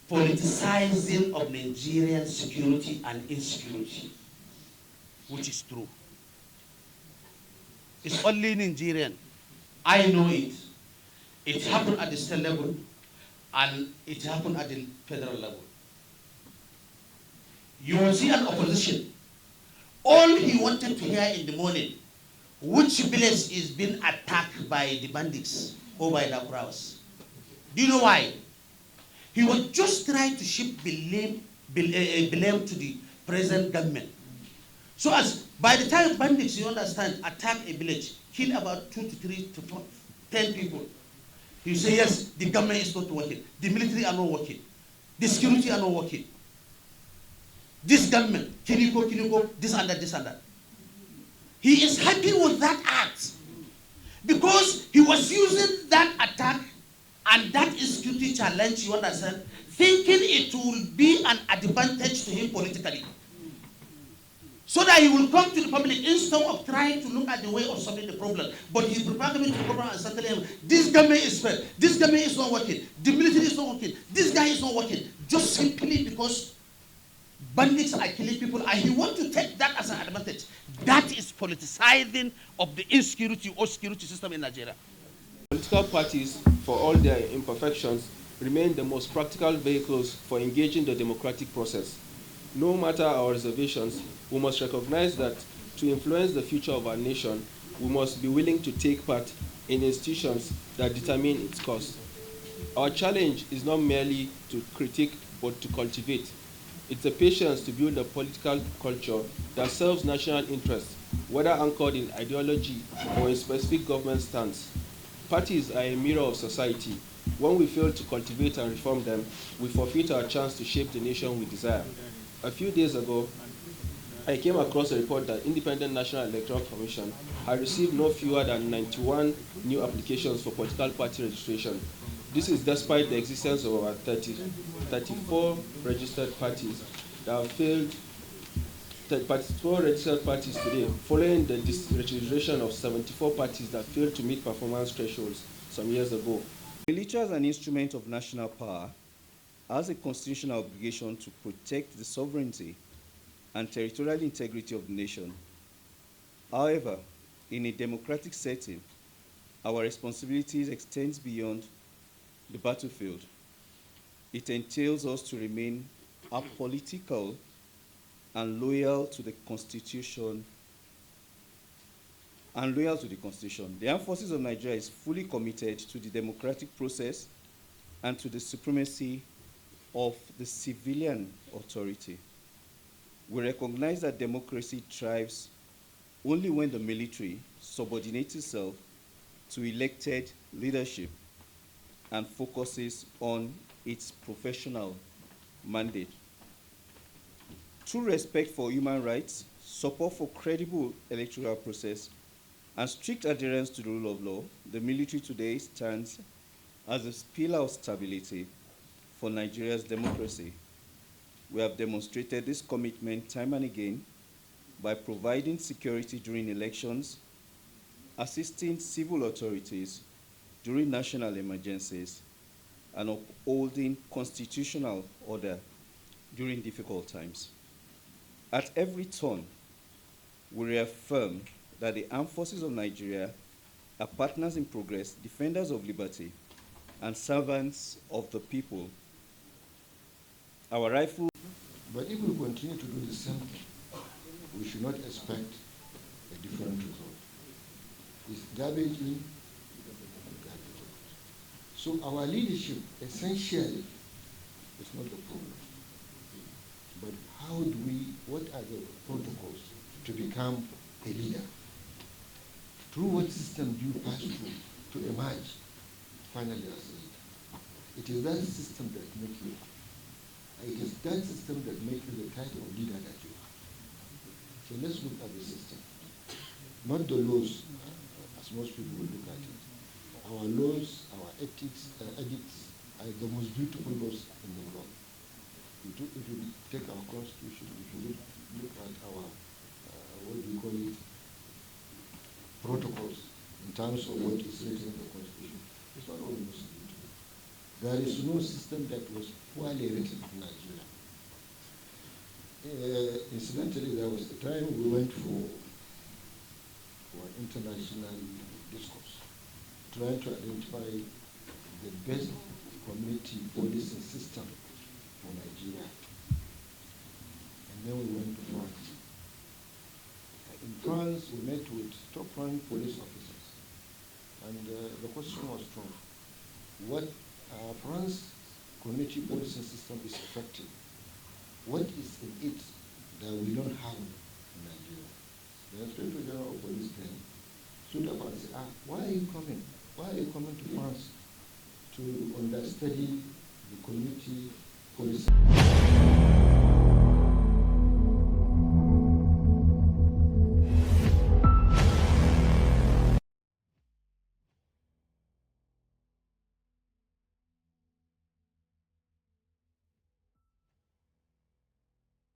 Politicizing of Nigerian security and insecurity, which is true. It's only Nigerian. I know it. It happened at the state level and it happened at the federal level. You will see an opposition. All he wanted to hear in the morning, which village is being attacked by the bandits or by the Baraus. Do you know why? He was just trying to shift blame to the present government. So as by the time bandits, you understand, attack a village, kill about 2 to 3 to 10 people, you say, yes, the government is not working, the military are not working, the security are not working. This government, can you go, this and that, this and that. He is happy with that act because he was using that attack and that insecurity challenge, you understand, thinking it will be an advantage to him politically. So that he will come to the public instead of trying to look at the way of solving the problem. But he prepared to the problem and start telling him, this government is failed, this government is not working, the military is not working, this guy is not working, just simply because bandits are killing people and he wants to take that as an advantage. That is politicizing of the insecurity or security system in Nigeria. Political parties, for all their imperfections, remain the most practical vehicles for engaging the democratic process. No matter our reservations, we must recognize that to influence the future of our nation, we must be willing to take part in institutions that determine its course. Our challenge is not merely to critique, but to cultivate. It's a patience to build a political culture that serves national interests, whether anchored in ideology or in specific government stance. Parties are a mirror of society. When we fail to cultivate and reform them, we forfeit our chance to shape the nation we desire. A few days ago, I came across a report that Independent National Electoral Commission had received no fewer than 91 new applications for political party registration. This is despite the existence of about 34 registered parties that have failed, 34 registered parties today, following the registration of 74 parties that failed to meet performance thresholds some years ago. The military, as an instrument of national power, has a constitutional obligation to protect the sovereignty and territorial integrity of the nation. However, in a democratic setting, our responsibilities extend beyond the battlefield. It entails us to remain apolitical and loyal to the Constitution. The Armed Forces of Nigeria is fully committed to the democratic process and to the supremacy of the civilian authority. We recognize that democracy thrives only when the military subordinates itself to elected leadership and focuses on its professional mandate. True respect for human rights, support for credible electoral process, and strict adherence to the rule of law, the military today stands as a pillar of stability for Nigeria's democracy. We have demonstrated this commitment time and again by providing security during elections, assisting civil authorities during national emergencies, and upholding constitutional order during difficult times. At every turn, we reaffirm that the Armed Forces of Nigeria are partners in progress, defenders of liberty, and servants of the people. Our rifle. But if we continue to do the same thing, we should not expect a different result. It's garbage in, garbage out. So our leadership, essentially, is not the problem. But how do we, what are the protocols to become a leader? Through what system do you pass through to emerge finally as a leader? It is that system that makes you. It is that system that makes you the type of leader that you are. So let's look at the system, not the laws as most people will look at it. Our laws, our ethics, edicts are the most beautiful laws in the world. If you take our constitution, if you look at our, what do you call it, protocols in terms of what is written in the constitution, it's not almost beautiful. There is no system that was poorly written in Nigeria. Incidentally, there was a time we went for an international discourse, trying to identify the best community policing system for Nigeria. And then we went to France. In France, we met with top-ranked police officers. And the question was strong. What France's community policing system is effective? What is in it that we don't have in Nigeria? The Inspector General of Police then stood up and said, why are you coming? Why are you coming to France to understudy the community policing?